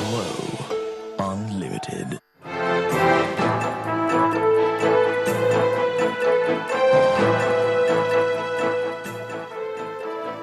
Glow Unlimited.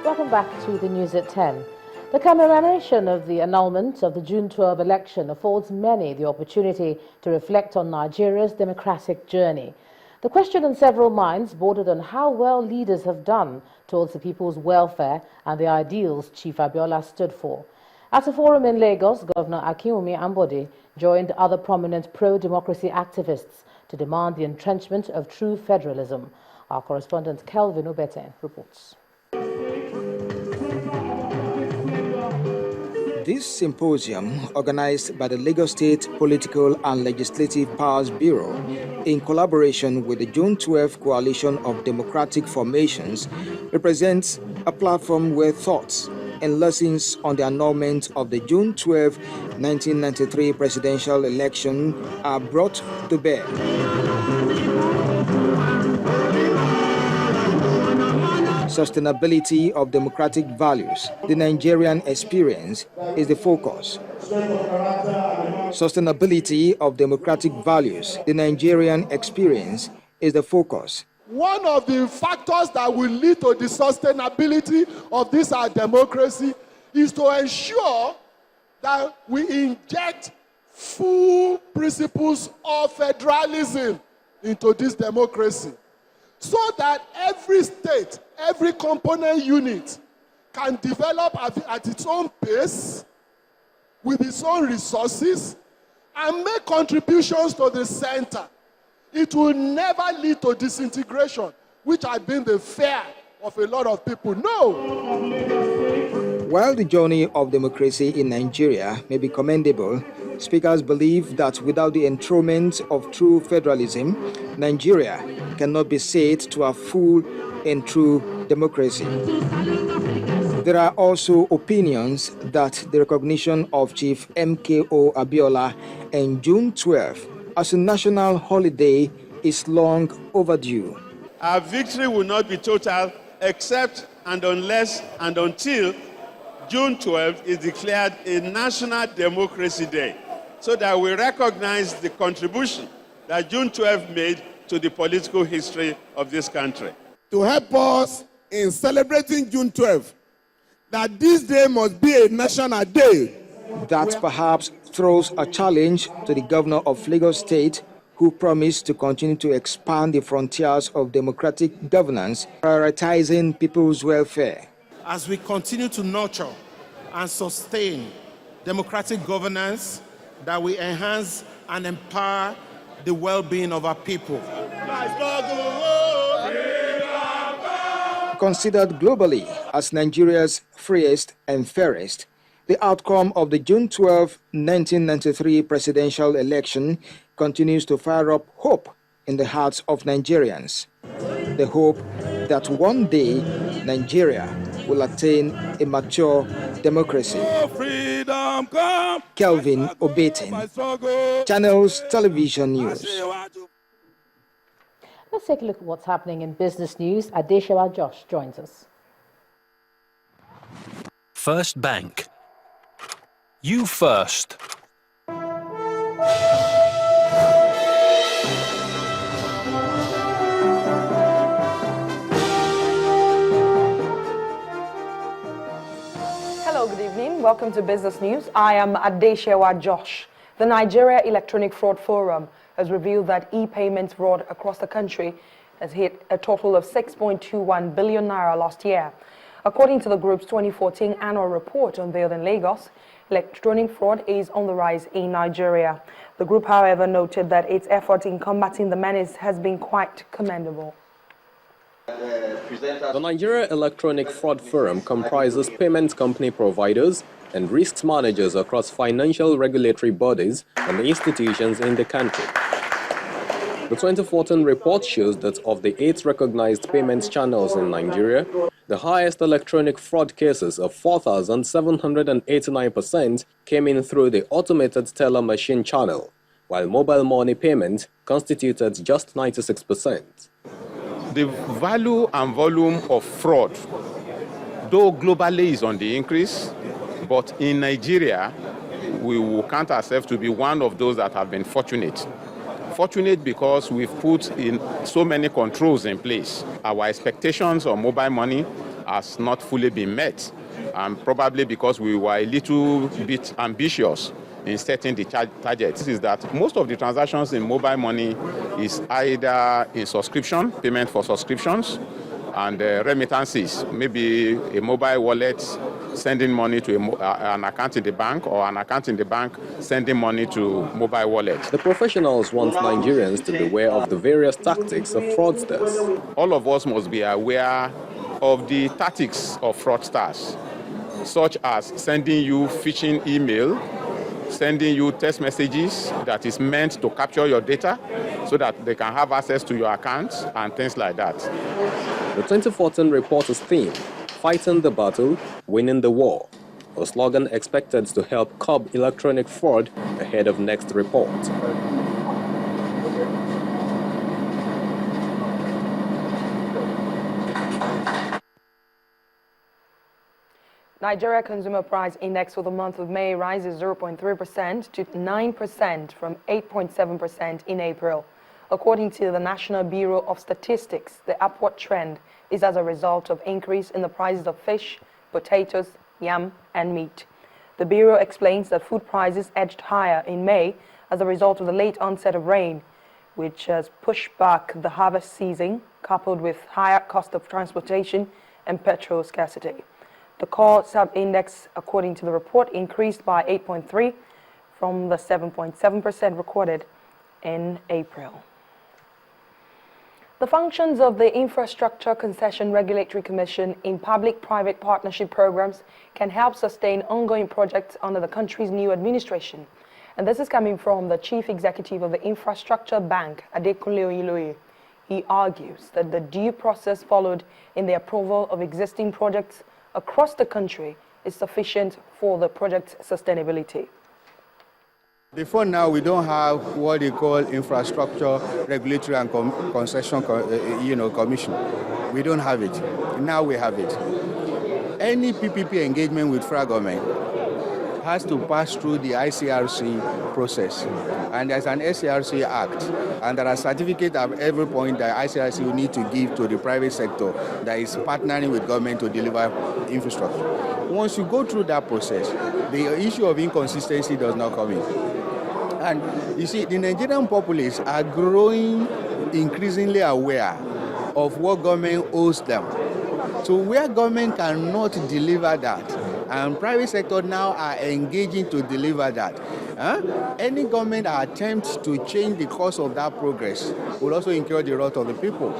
Welcome back to the news at 10. The commemoration of the annulment of the June 12 election affords many the opportunity to reflect on Nigeria's democratic journey. The question in several minds bordered on how well leaders have done towards the people's welfare and the ideals Chief Abiola stood for. At a forum in Lagos, Governor Akinwumi Ambode joined other prominent pro-democracy activists to demand the entrenchment of true federalism. Our correspondent Kelvin Obete reports. This symposium, organized by the Lagos State Political and Legislative Powers Bureau in collaboration with the June 12 Coalition of Democratic Formations, represents a platform where thoughts and lessons on the annulment of the June 12, 1993 presidential election are brought to bear. Sustainability of democratic values, the Nigerian experience, is the focus. Sustainability of democratic values, the Nigerian experience, is the focus. One of the factors that will lead to the sustainability of this our democracy is to ensure that we inject full principles of federalism into this democracy, so that every state, every component unit can develop at its own pace, with its own resources, and make contributions to the center. It will never lead to disintegration, which has been the fear of a lot of people. No! While the journey of democracy in Nigeria may be commendable, speakers believe that without the enthronement of true federalism, Nigeria cannot be said to have full and true democracy. There are also opinions that the recognition of Chief MKO Abiola on June 12 as a national holiday is long overdue. Our victory will not be total except and unless and until June 12 is declared a National Democracy Day, so that we recognize the contribution that June 12 made to the political history of this country. To help us in celebrating June 12, that this day must be a national day. That perhaps throws a challenge to the governor of Lagos State, who promised to continue to expand the frontiers of democratic governance, prioritizing people's welfare. As we continue to nurture and sustain democratic governance, that we enhance and empower the well-being of our people. Considered globally as Nigeria's freest and fairest, the outcome of the June 12, 1993 presidential election continues to fire up hope in the hearts of Nigerians. The hope that one day Nigeria will attain a mature democracy. Kelvin Obetin, Channels Television News. Let's take a look at what's happening in business news. Adeshewa Josh joins us. First Bank. You first. Hello, good evening. Welcome to Business News. I am Adeshewa Josh. The Nigeria Electronic Fraud Forum has revealed that e-payments fraud across the country has hit a total of 6.21 billion naira last year. According to the group's 2014 annual report unveiled in Lagos, electronic fraud is on the rise in Nigeria. The group, however, noted that its effort in combating the menace has been quite commendable. The Nigeria Electronic Fraud Forum comprises payment company providers and risk managers across financial regulatory bodies and institutions in the country. The 2014 report shows that of the 8 recognized payments channels in Nigeria, the highest electronic fraud cases of 4,789% came in through the automated teller machine channel, while mobile money payment constituted just 96%. The value and volume of fraud, though globally, is on the increase, but in Nigeria, we will count ourselves to be one of those that have been fortunate. Fortunate because we've put in so many controls in place. Our expectations on mobile money has not fully been met, and probably because we were a little bit ambitious in setting the targets. Is that most of the transactions in mobile money is either in subscription, payment for subscriptions, and remittances, maybe a mobile wallet sending money to an account in the bank, or an account in the bank sending money to mobile wallet. The professionals want Nigerians to beware of the various tactics of fraudsters. All of us must be aware of the tactics of fraudsters, such as sending you phishing email, sending you text messages that is meant to capture your data so that they can have access to your accounts and things like that. The 2014 report is themed, Fighting the Battle, Winning the War, a slogan expected to help curb electronic fraud ahead of next report. Nigeria Consumer Price Index for the month of May rises 0.3% to 9% from 8.7% in April. According to the National Bureau of Statistics, the upward trend is as a result of increase in the prices of fish, potatoes, yam, and meat. The Bureau explains that food prices edged higher in May as a result of the late onset of rain, which has pushed back the harvest season, coupled with higher cost of transportation and petrol scarcity. The core sub-index, according to the report, increased by 8.3% from the 7.7% recorded in April. The functions of the Infrastructure Concession Regulatory Commission in public-private partnership programs can help sustain ongoing projects under the country's new administration. And this is coming from the Chief Executive of the Infrastructure Bank, Adekunle Oyeloye. He argues that the due process followed in the approval of existing projects across the country is sufficient for the project's sustainability. Before now, we don't have what they call Infrastructure Regulatory and Concession Commission. We don't have it. Now we have it. Any PPP engagement with federal government has to pass through the ICRC process. And there's an SCRC Act, and there are certificates at every point that ICRC will need to give to the private sector that is partnering with government to deliver infrastructure. Once you go through that process, the issue of inconsistency does not come in. And you see, the Nigerian populace are growing increasingly aware of what government owes them. So where government cannot deliver that, and private sector now are engaging to deliver that, any government that attempts to change the course of that progress will also incur the wrath of the people.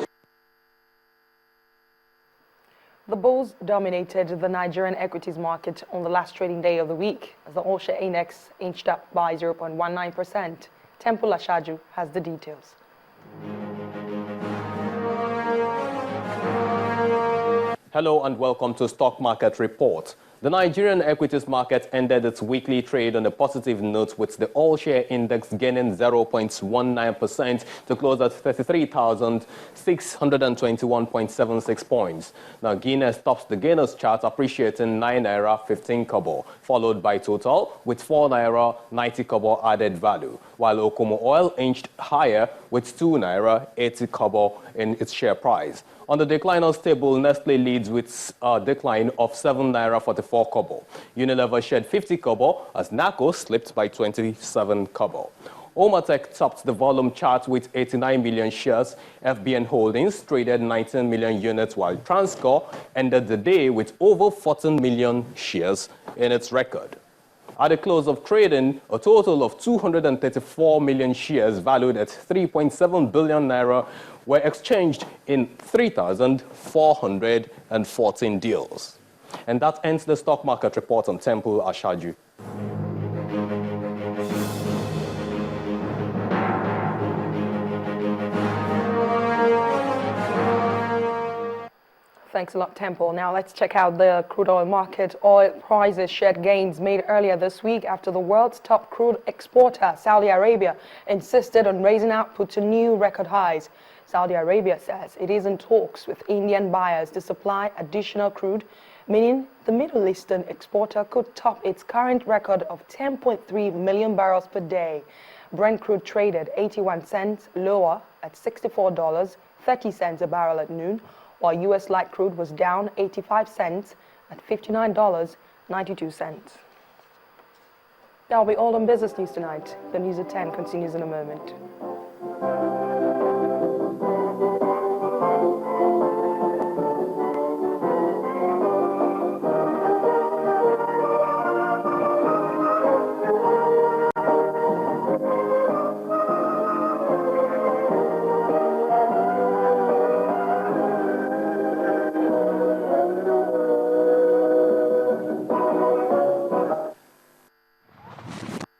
The bulls dominated the Nigerian equities market on the last trading day of the week as the all-share index inched up by 0.19%. Temple Ashaju has the details. Hello and welcome to Stock Market Report. The Nigerian equities market ended its weekly trade on a positive note, with the all-share index gaining 0.19% to close at 33,621.76 points. Now, Guinness tops the gainers chart, appreciating 9 naira 15 kobo, followed by Total with 4 naira 90 kobo added value, while Okumu Oil inched higher with 2 naira 80 kobo in its share price. On the decliners table, Nestle leads with a decline of 7 naira 44 kobo. Unilever shed 50 kobo as NACO slipped by 27 kobo. Omatech topped the volume chart with 89 million shares. FBN Holdings traded 19 million units, while Transcorp ended the day with over 14 million shares in its record. At the close of trading, a total of 234 million shares valued at 3.7 billion naira were exchanged in 3,414 deals. And that ends the stock market report on Temple Ashaju. Thanks a lot, Temple. Now let's check out the crude oil market. Oil prices shared gains made earlier this week after the world's top crude exporter, Saudi Arabia, insisted on raising output to new record highs. Saudi Arabia says it is in talks with Indian buyers to supply additional crude meaning the Middle Eastern exporter could top its current record of 10.3 million barrels per day. Brent crude traded 81 cents lower at $64.30 a barrel at noon, while U.S. light crude was down 85 cents at $59.92. That'll be all on business news tonight. The news at 10 continues in a moment.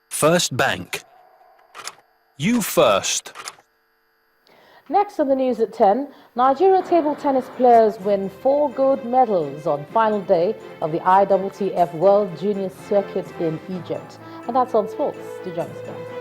First Bank. You first. Next on the news at 10, Nigeria table tennis players win 4 gold medals on final day of the IWTF World Junior Circuit in Egypt. And that's on sports. Do join us now.